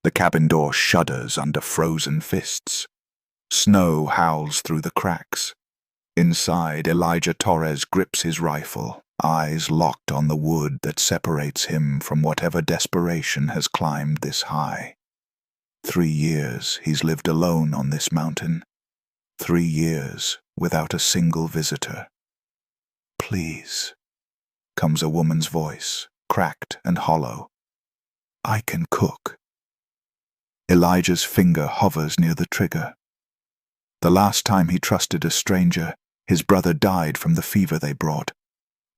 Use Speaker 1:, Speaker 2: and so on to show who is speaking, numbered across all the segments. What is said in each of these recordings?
Speaker 1: The cabin door shudders under frozen fists. Snow howls through the cracks. Inside, Elijah Torres grips his rifle, eyes locked on the wood that separates him from whatever desperation has climbed this high. 3 years he's lived alone on this mountain. 3 years without a single visitor. "Please," comes a woman's voice, cracked and hollow. "I can cook." Elijah's finger hovers near the trigger. The last time he trusted a stranger, his brother died from the fever they brought.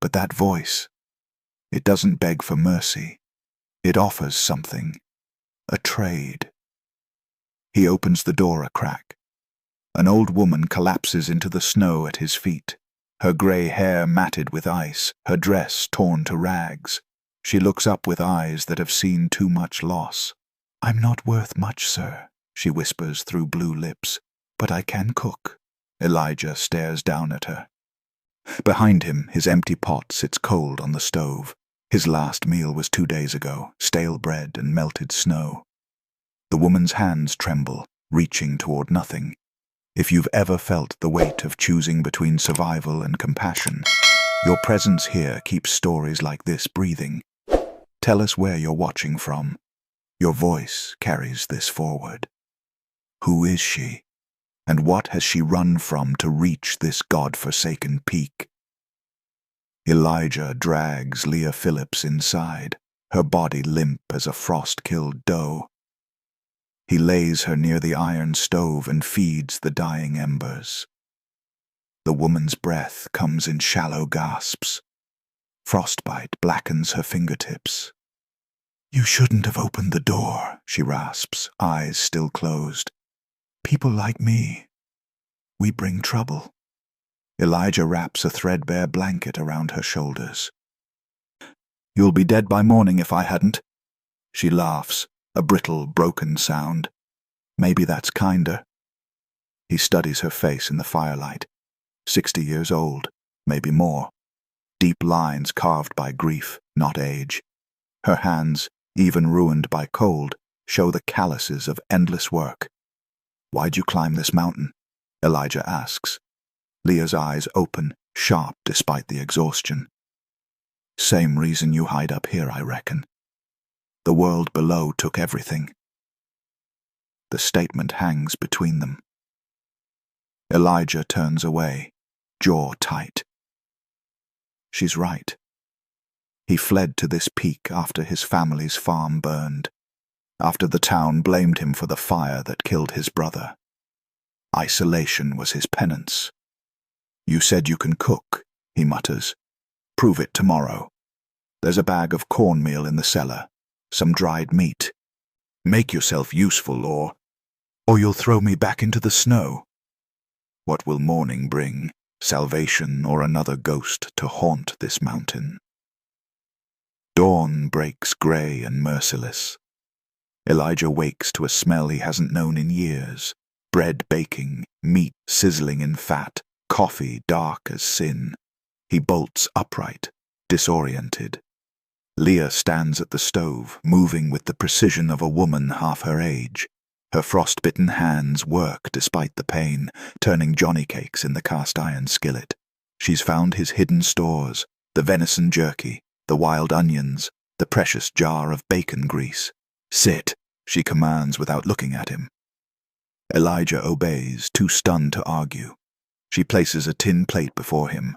Speaker 1: But that voice, it doesn't beg for mercy. It offers something. A trade. He opens the door a crack. An old woman collapses into the snow at his feet, her grey hair matted with ice, her dress torn to rags. She looks up with eyes that have seen too much loss. "I'm not worth much, sir," she whispers through blue lips, "but I can cook." Elijah stares down at her. Behind him, his empty pot sits cold on the stove. His last meal was 2 days ago, stale bread and melted snow. The woman's hands tremble, reaching toward nothing. If you've ever felt the weight of choosing between survival and compassion, your presence here keeps stories like this breathing. Tell us where you're watching from. Your voice carries this forward. Who is she? And what has she run from to reach this God-forsaken peak? Elijah drags Leah Phillips inside, her body limp as a frost-killed doe. He lays her near the iron stove and feeds the dying embers. The woman's breath comes in shallow gasps. Frostbite blackens her fingertips. "You shouldn't have opened the door," she rasps, eyes still closed. "People like me, we bring trouble." Elijah wraps a threadbare blanket around her shoulders. "You'll be dead by morning if I hadn't." She laughs, a brittle, broken sound. "Maybe that's kinder." He studies her face in the firelight. 60 years old, maybe more. Deep lines carved by grief, not age. Her hands, even ruined by cold, show the calluses of endless work. "Why'd you climb this mountain?" Elijah asks. Leah's eyes open, sharp despite the exhaustion. "Same reason you hide up here, I reckon. The world below took everything." The statement hangs between them. Elijah turns away, jaw tight. She's right. He fled to this peak after his family's farm burned, after the town blamed him for the fire that killed his brother. Isolation was his penance. "You said you can cook," he mutters. "Prove it tomorrow. There's a bag of cornmeal in the cellar, some dried meat. Make yourself useful, or you'll throw me back into the snow." What will morning bring? Salvation or another ghost to haunt this mountain? Dawn breaks grey and merciless. Elijah wakes to a smell he hasn't known in years. Bread baking, meat sizzling in fat, coffee dark as sin. He bolts upright, disoriented. Leah stands at the stove, moving with the precision of a woman half her age. Her frostbitten hands work despite the pain, turning johnny cakes in the cast-iron skillet. She's found his hidden stores, the venison jerky, the wild onions, the precious jar of bacon grease. "Sit," she commands without looking at him. Elijah obeys, too stunned to argue. She places a tin plate before him.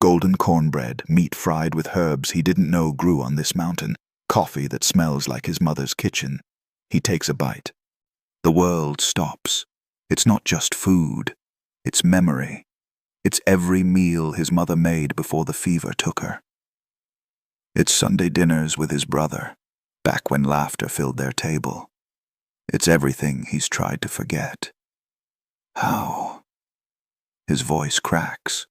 Speaker 1: Golden cornbread, meat fried with herbs he didn't know grew on this mountain, coffee that smells like his mother's kitchen. He takes a bite. The world stops. It's not just food. It's memory. It's every meal his mother made before the fever took her. It's Sunday dinners with his brother, back when laughter filled their table. It's everything he's tried to forget. How? His voice cracks.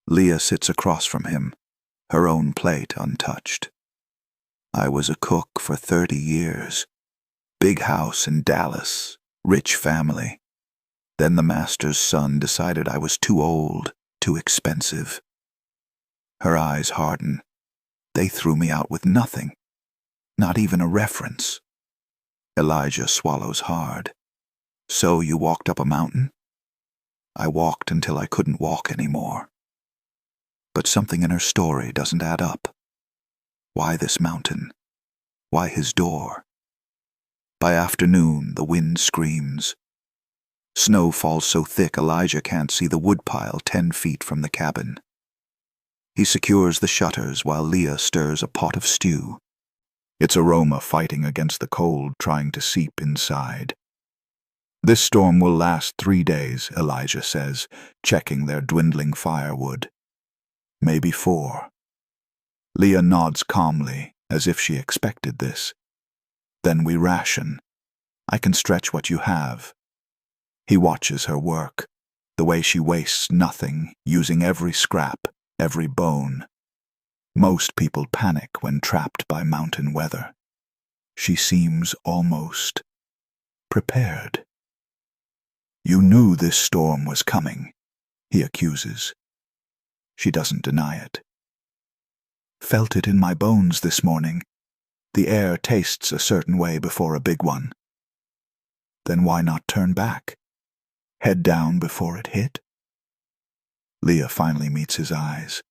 Speaker 1: Leah sits across from him, her own plate untouched. "I was a cook for 30 years. Big house in Dallas, rich family. Then the master's son decided I was too old, too expensive." Her eyes harden. "They threw me out with nothing. Not even a reference." Elijah swallows hard. So you walked up a mountain? I walked until I couldn't walk anymore. But something in her story doesn't add up. Why this mountain? Why his door? By afternoon, the wind screams. Snow falls so thick Elijah can't see the woodpile 10 feet from the cabin. He secures the shutters while Leah stirs a pot of stew, its aroma fighting against the cold, trying to seep inside. This storm will last 3 days, Elijah says, checking their dwindling firewood. Maybe 4. Leah nods calmly, as if she expected this. Then we ration. I can stretch what you have. He watches her work, the way she wastes nothing, using every scrap, every bone. Most people panic when trapped by mountain weather. She seems almost prepared. You knew this storm was coming, he accuses. She doesn't deny it. Felt it in my bones this morning. The air tastes a certain way before a big one. Then why not turn back? Head down before it hit? Leah finally meets his eyes.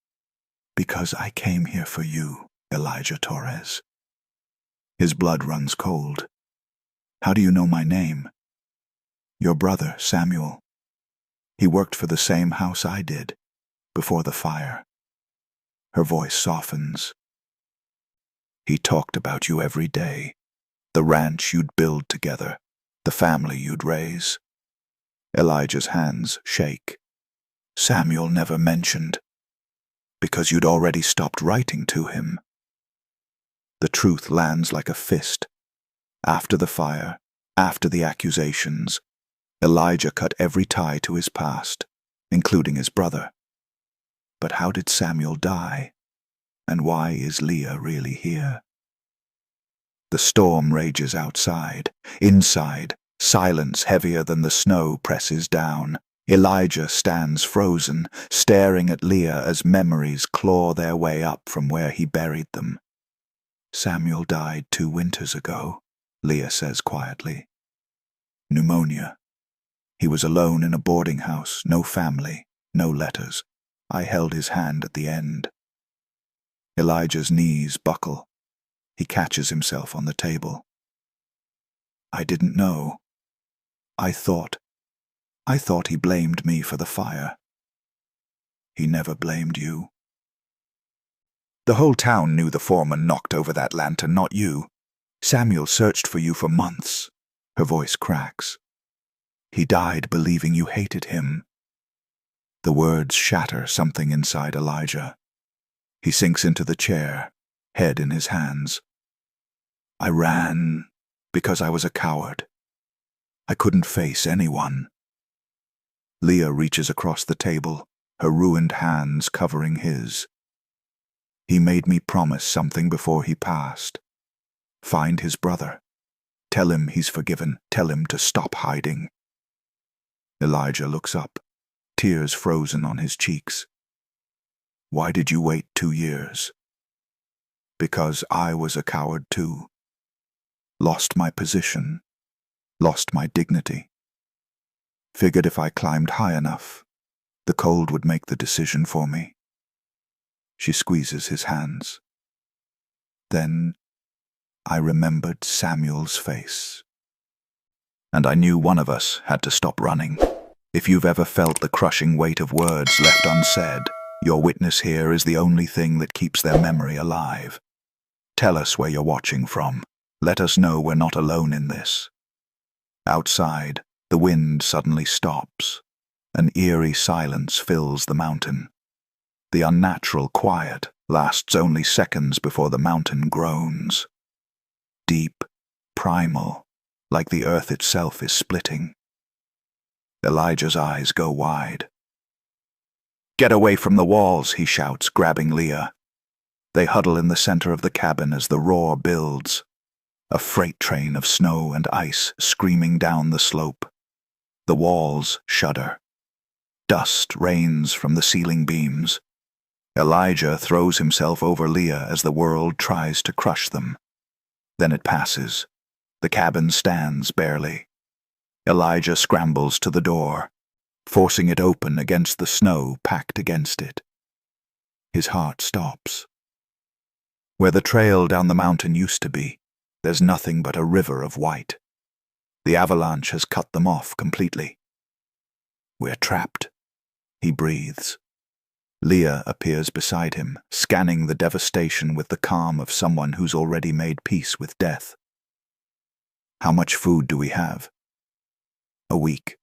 Speaker 1: Because I came here for you, Elijah Torres. His blood runs cold. How do you know my name? Your brother, Samuel. He worked for the same house I did, before the fire. Her voice softens. He talked about you every day, the ranch you'd build together, the family you'd raise. Elijah's hands shake. Samuel never mentioned, because you'd already stopped writing to him. The truth lands like a fist. After the fire, after the accusations, Elijah cut every tie to his past, including his brother. But how did Samuel die? And why is Leah really here? The storm rages outside. Inside, silence heavier than the snow presses down. Elijah stands frozen, staring at Leah as memories claw their way up from where he buried them. Samuel died 2 winters ago, Leah says quietly. Pneumonia. He was alone in a boarding house, no family, no letters. I held his hand at the end. Elijah's knees buckle. He catches himself on the table. I didn't know. I thought he blamed me for the fire. He never blamed you. The whole town knew the foreman knocked over that lantern, not you. Samuel searched for you for months. Her voice cracks. He died believing you hated him. The words shatter something inside Elijah. He sinks into the chair, head in his hands. I ran because I was a coward. I couldn't face anyone. Leah reaches across the table, her ruined hands covering his. He made me promise something before he passed. Find his brother. Tell him he's forgiven. Tell him to stop hiding. Elijah looks up, tears frozen on his cheeks. Why did you wait 2 years? Because I was a coward too. Lost my position. Lost my dignity. Figured if I climbed high enough, the cold would make the decision for me. She squeezes his hands. Then I remembered Samuel's face. And I knew one of us had to stop running. If you've ever felt the crushing weight of words left unsaid, your witness here is the only thing that keeps their memory alive. Tell us where you're watching from. Let us know we're not alone in this. Outside, the wind suddenly stops. An eerie silence fills the mountain. The unnatural quiet lasts only seconds before the mountain groans. Deep, primal, like the earth itself is splitting. Elijah's eyes go wide. Get away from the walls, he shouts, grabbing Leah. They huddle in the center of the cabin as the roar builds. A freight train of snow and ice screaming down the slope. The walls shudder. Dust rains from the ceiling beams. Elijah throws himself over Leah as the world tries to crush them. Then it passes. The cabin stands barely. Elijah scrambles to the door, forcing it open against the snow packed against it. His heart stops. Where the trail down the mountain used to be, there's nothing but a river of white. The avalanche has cut them off completely. We're trapped. He breathes. Leah appears beside him, scanning the devastation with the calm of someone who's already made peace with death. How much food do we have? A week.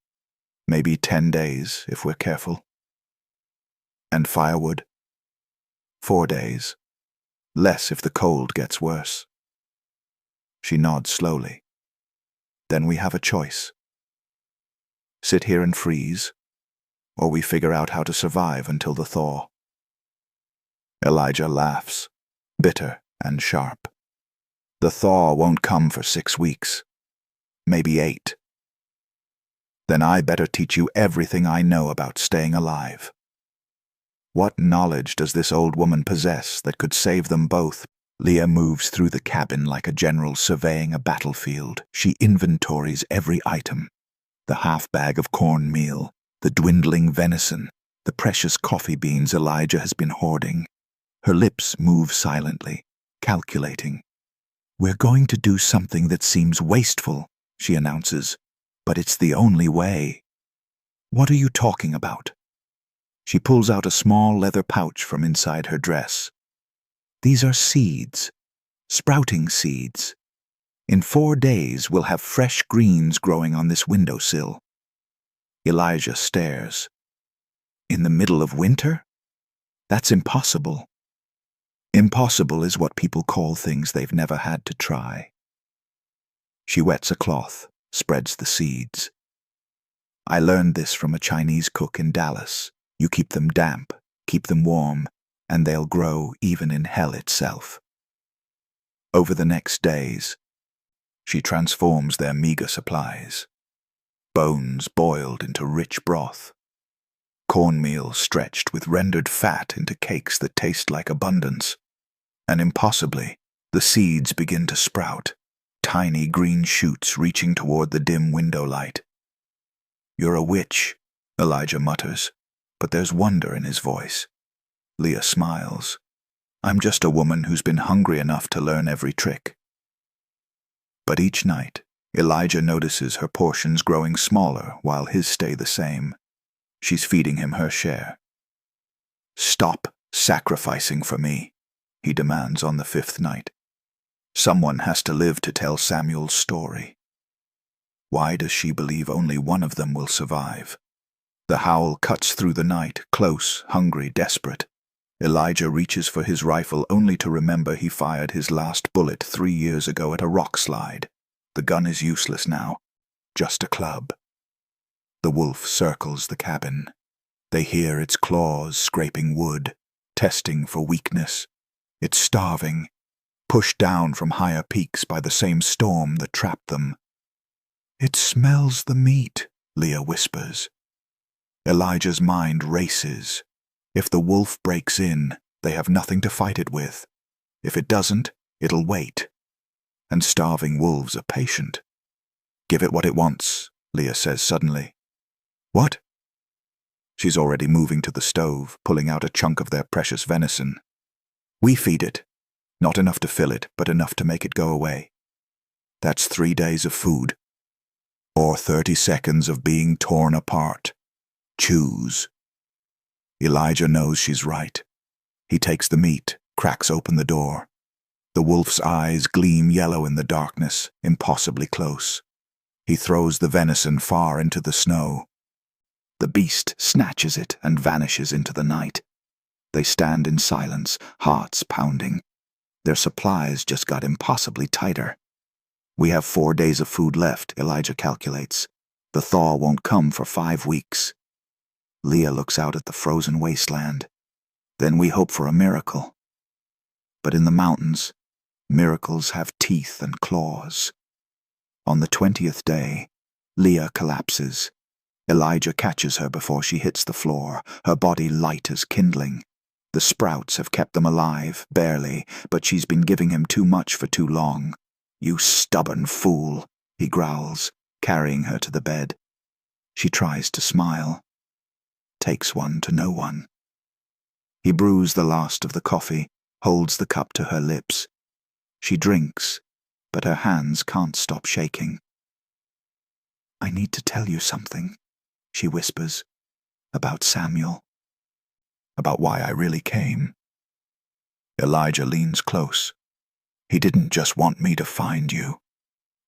Speaker 1: Maybe 10 days, if we're careful. And firewood? 4 days. Less if the cold gets worse. She nods slowly. Then we have a choice. Sit here and freeze, or we figure out how to survive until the thaw. Elijah laughs, bitter and sharp. The thaw won't come for 6 weeks, maybe 8. Then I better teach you everything I know about staying alive. What knowledge does this old woman possess that could save them both? Leah moves through the cabin like a general surveying a battlefield. She inventories every item. The half bag of cornmeal, the dwindling venison, the precious coffee beans Elijah has been hoarding. Her lips move silently, calculating. "We're going to do something that seems wasteful," she announces, "but it's the only way." "What are you talking about?" She pulls out a small leather pouch from inside her dress. "These are seeds, sprouting seeds. In 4 days we'll have fresh greens growing on this windowsill." Elijah stares. "In the middle of winter? That's impossible." Impossible is what people call things they've never had to try. She wets a cloth, spreads the seeds. "I learned this from a Chinese cook in Dallas. You keep them damp, keep them warm, and they'll grow even in hell itself." Over the next days, she transforms their meager supplies. Bones boiled into rich broth. Cornmeal stretched with rendered fat into cakes that taste like abundance. And impossibly, the seeds begin to sprout, tiny green shoots reaching toward the dim window light. "You're a witch," Elijah mutters, but there's wonder in his voice. Leah smiles. "I'm just a woman who's been hungry enough to learn every trick." But each night, Elijah notices her portions growing smaller while his stay the same. She's feeding him her share. "Stop sacrificing for me," he demands on the 5th night. "Someone has to live to tell Samuel's story." Why does she believe only one of them will survive? The howl cuts through the night, close, hungry, desperate. Elijah reaches for his rifle only to remember he fired his last bullet 3 years ago at a rock slide. The gun is useless now, just a club. The wolf circles the cabin. They hear its claws scraping wood, testing for weakness. It's starving, pushed down from higher peaks by the same storm that trapped them. "It smells the meat," Leah whispers. Elijah's mind races. If the wolf breaks in, they have nothing to fight it with. If it doesn't, it'll wait. And starving wolves are patient. "Give it what it wants," Leah says suddenly. "What?" She's already moving to the stove, pulling out a chunk of their precious venison. "We feed it. Not enough to fill it, but enough to make it go away. That's 3 days of food. Or 30 seconds of being torn apart. Choose." Elijah knows she's right. He takes the meat, cracks open the door. The wolf's eyes gleam yellow in the darkness, impossibly close. He throws the venison far into the snow. The beast snatches it and vanishes into the night. They stand in silence, hearts pounding. Their supplies just got impossibly tighter. "We have 4 days of food left," Elijah calculates. "The thaw won't come for 5 weeks." Leah looks out at the frozen wasteland. "Then we hope for a miracle." But in the mountains, miracles have teeth and claws. On the 20th day, Leah collapses. Elijah catches her before she hits the floor, her body light as kindling. The sprouts have kept them alive, barely, but she's been giving him too much for too long. "You stubborn fool," he growls, carrying her to the bed. She tries to smile. Takes one to know one. He brews the last of the coffee, holds the cup to her lips. She drinks, but her hands can't stop shaking. "I need to tell you something," she whispers, "about Samuel. About why I really came." Elijah leans close. "He didn't just want me to find you.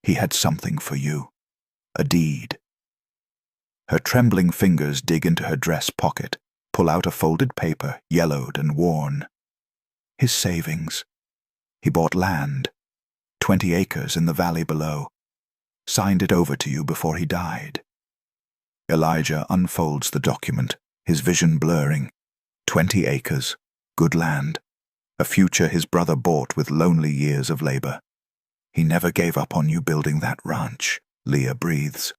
Speaker 1: He had something for you. A deed." Her trembling fingers dig into her dress pocket, pull out a folded paper, yellowed and worn. His savings. He bought land, 20 acres in the valley below. Signed it over to you before he died. Elijah unfolds the document, his vision blurring. 20 acres, good land, a future his brother bought with lonely years of labor. "He never gave up on you building that ranch," Leah breathes.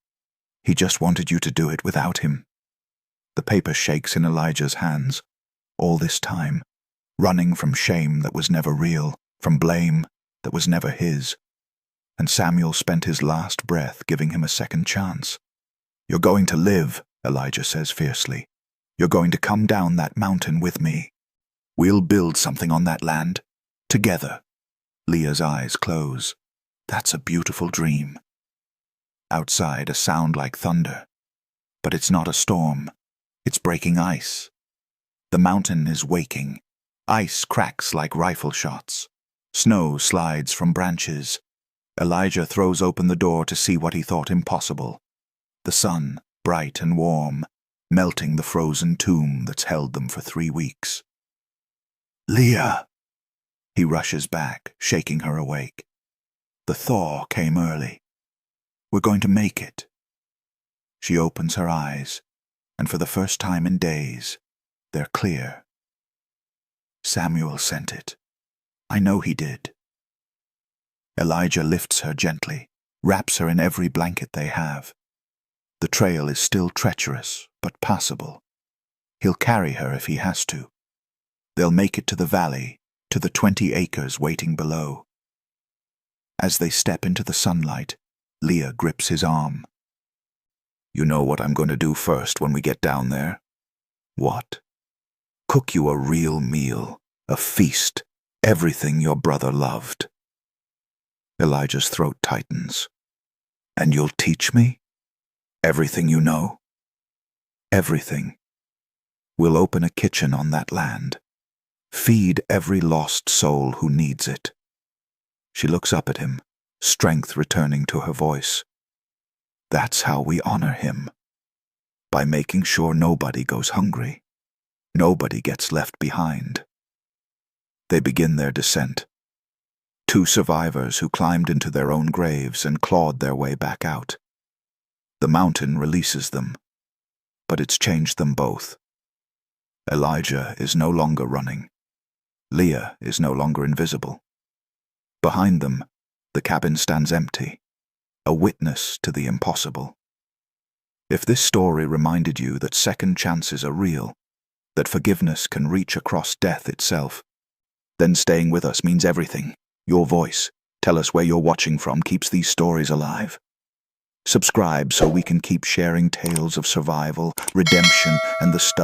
Speaker 1: "He just wanted you to do it without him." The paper shakes in Elijah's hands. All this time, running from shame that was never real, from blame that was never his. And Samuel spent his last breath giving him a second chance. "You're going to live," Elijah says fiercely. "You're going to come down that mountain with me. We'll build something on that land. Together." Leah's eyes close. That's a beautiful dream. Outside, a sound like thunder. But it's not a storm. It's breaking ice. The mountain is waking. Ice cracks like rifle shots. Snow slides from branches. Elijah throws open the door to see what he thought impossible. The sun, bright and warm, melting the frozen tomb that's held them for 3 weeks. "Leah!" He rushes back, shaking her awake. "The thaw came early. We're going to make it." She opens her eyes, and for the first time in days, they're clear. "Samuel sent it. I know he did." Elijah lifts her gently, wraps her in every blanket they have. The trail is still treacherous, but passable. He'll carry her if he has to. They'll make it to the valley, to the 20 acres waiting below. As they step into the sunlight, Leah grips his arm. "You know what I'm going to do first when we get down there?" "What?" "Cook you a real meal, a feast, everything your brother loved." Elijah's throat tightens. "And you'll teach me? Everything you know?" "Everything. We'll open a kitchen on that land. Feed every lost soul who needs it." She looks up at him, strength returning to her voice. "That's how we honor him. By making sure nobody goes hungry. Nobody gets left behind." They begin their descent. 2 survivors who climbed into their own graves and clawed their way back out. The mountain releases them, but it's changed them both. Elijah is no longer running. Leah is no longer invisible. Behind them, the cabin stands empty, a witness to the impossible. If this story reminded you that second chances are real, that forgiveness can reach across death itself, then staying with us means everything. Your voice, tell us where you're watching from, keeps these stories alive. Subscribe so we can keep sharing tales of survival, redemption, and the stuff